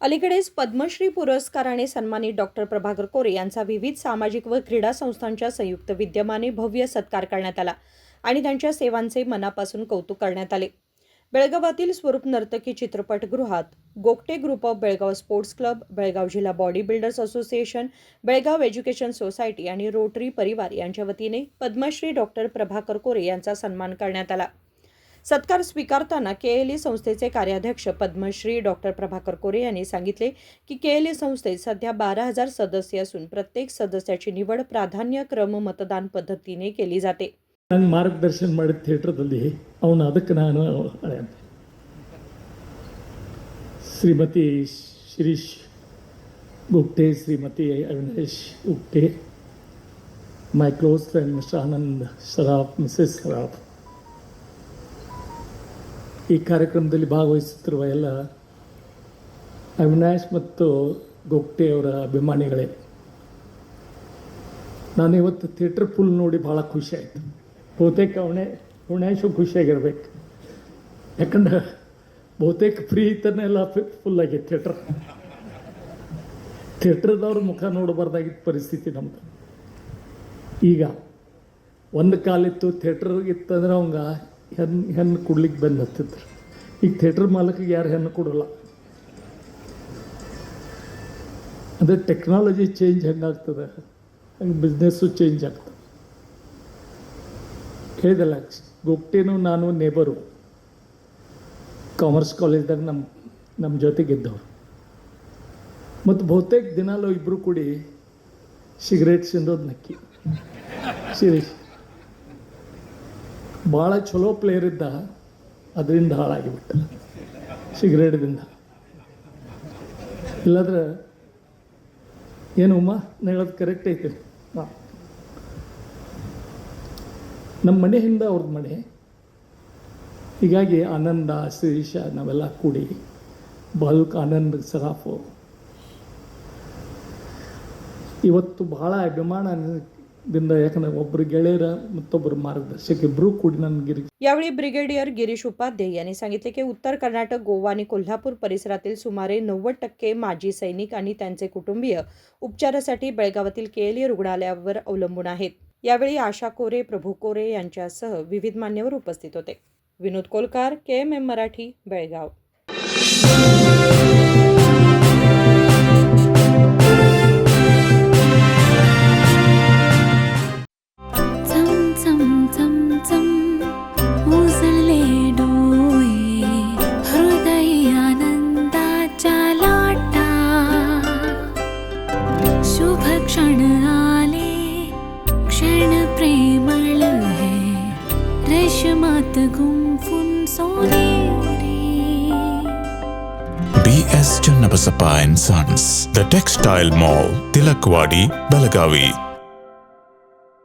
अलीकडेच पद्मश्री पुरस्काराने सन्मानित डॉक्टर प्रभाकर कोरे यांचा विविध सामाजिक व क्रीडा संस्थांच्या संयुक्त विद्यमाने भव्य सत्कार करण्यात आला आणि त्यांच्या सेवांचे मनापासून कौतुक करण्यात आले. बेळगावातील स्वरूप नर्तकी चित्रपटगृहात Gogate group of Belgaum sports club, Belgaum जिल्हा body builders association, Belgaum education society आणि रोटरी परिवार यांच्या वतीने पद्मश्री डॉक्टर प्रभाकर कोरे यांचा सन्मान करण्यात आला. सत्कार स्वीकारताना केएलई संस्थेचे कार्याध्यक्ष पद्मश्री डॉक्टर प्रभाकर कोरे यांनी सांगितले की केएलई संस्थेत सध्या 12,000 सदस्य असून प्रत्येक सदस्याची निवड प्राधान्यक्रम मतदान पद्धतीने केली जाते. ನಾನು ಮಾರ್ಗದರ್ಶನ ಮಾಡಿದ ಥಿಯೇಟರ್ದಲ್ಲಿ ಅವನು ಅದಕ್ಕೆ ನಾನು ಹಳೆ Shrimati Shirish Gupte, Shrimati Avinash Gupte, my close friend mister Anand Saraf, Mrs Saraf, ಈ ಕಾರ್ಯಕ್ರಮದಲ್ಲಿ ಭಾಗವಹಿಸುತ್ತಿರುವ ಎಲ್ಲ ಅವಿನಾಶ್ ಮತ್ತು ಗುಪ್ತೆ ಅವರ ಅಭಿಮಾನಿಗಳೇ, ನಾನು ಇವತ್ತು ಥಿಯೇಟರ್ ಫುಲ್ ನೋಡಿ ಭಾಳ ಖುಷಿ ಆಯಿತು. ಬಹುತೇಕ ಅವನೇಶು ಖುಷಿಯಾಗಿರ್ಬೇಕು, ಯಾಕಂದ್ರೆ ಬಹುತೇಕ ಫ್ರೀ ಇತ್ತನೆಲ್ಲ ಫುಲ್ ಆಗಿತ್ತು ಥಿಯೇಟ್ರದವ್ರ ಮುಖ ನೋಡಬಾರ್ದಾಗಿದ್ದ ಪರಿಸ್ಥಿತಿ ನಮ್ಮದು. ಈಗ ಒಂದು ಕಾಲಿತ್ತು ಥಿಯೇಟ್ರ್ ಇತ್ತಂದ್ರೆ ಅವಂಗೆ ಹೆಣ್ಣು ಕೊಡ್ಲಿಕ್ಕೆ ಬಂದು ಹತ್ತಿದ್ರು. ಈಗ ಥಿಯೇಟ್ರ್ ಮಾಲಕಿಗೆ ಯಾರು ಹೆಣ್ಣು ಕೊಡೋಲ್ಲ. ಅದೇ ಟೆಕ್ನಾಲಜಿ ಚೇಂಜ್ ಹೆಂಗಾಗ್ತದೆ ಹಂಗೆ ಬಿಸ್ನೆಸ್ಸು ಚೇಂಜ್ ಆಗ್ತದೆ. ಹೇಳಿದಲ್ಲ, ಗೊಪ್ಟೇನು ನಾನು ನೇಬರು, ಕಾಮರ್ಸ್ ಕಾಲೇಜ್ದಾಗ ನಮ್ಮ ಜೊತೆಗಿದ್ದವರು. ಮತ್ತು ಬಹುತೇಕ ದಿನಾಲು ಇಬ್ಬರು ಕೂಡಿ ಸಿಗರೇಟ್ ಸಿಂದೋದು ನಕ್ಕಿ. ಶಿರೀಶ್ ಭಾಳ ಚಲೋ ಪ್ಲೇಯರ್ ಇದ್ದ, ಅದರಿಂದ ಹಾಳಾಗಿಬಿಟ್ಟ ಸಿಗರೇಟ್ದಿಂದ. ಇಲ್ಲಾಂದ್ರೆ ಏನು ಉಮ್ಮ ಹೇಳೋದು ಕರೆಕ್ಟ್ ಐತೆ. ನಮ್ಮ ಮನೆ ಹಿಂದೆ ಅವ್ರದ್ದು ಮನೆ. ಹೀಗಾಗಿ ಆನಂದ, ಶಿರೀಷ ನಾವೆಲ್ಲ ಕೂಡಿ ಬಾಲುಕ್ ಆನಂದ್ ಸರಾಫು ಇವತ್ತು ಭಾಳ ಅಭಿಮಾನದಿಂದ, ಯಾಕಂದರೆ ಒಬ್ಬರು ಗೆಳೆಯರ ಮತ್ತೊಬ್ಬರು ಮಾರ್ಗದರ್ಶಕ ಇಬ್ಬರೂ ಕೂಡಿ ನನಗೆ. यावेळी ब्रिगेडियर गिरीश उपाध्याय यांनी सांगितले की उत्तर कर्नाटक, गोवा आणि कोल्हापूर परिसरातील सुमारे 90% माजी सैनिक आणि त्यांचे कुटुंबीय उपचारासाठी बेळगावातील केएलई रुग्णालयावर अवलंबून आहेत. यावेळी आशा कोरे, प्रभू कोरे यांच्यासह विविध मान्यवर उपस्थित होते. विनोद कोलकार, KMM मराठी, बेळगाव. शुभ क्षण आले, क्षण प्रेमळ है, रेशमात गुंफून सोनेरी. BS Channabasappa and Sons, The Textile Mall, Tilakvadi, Belagavi.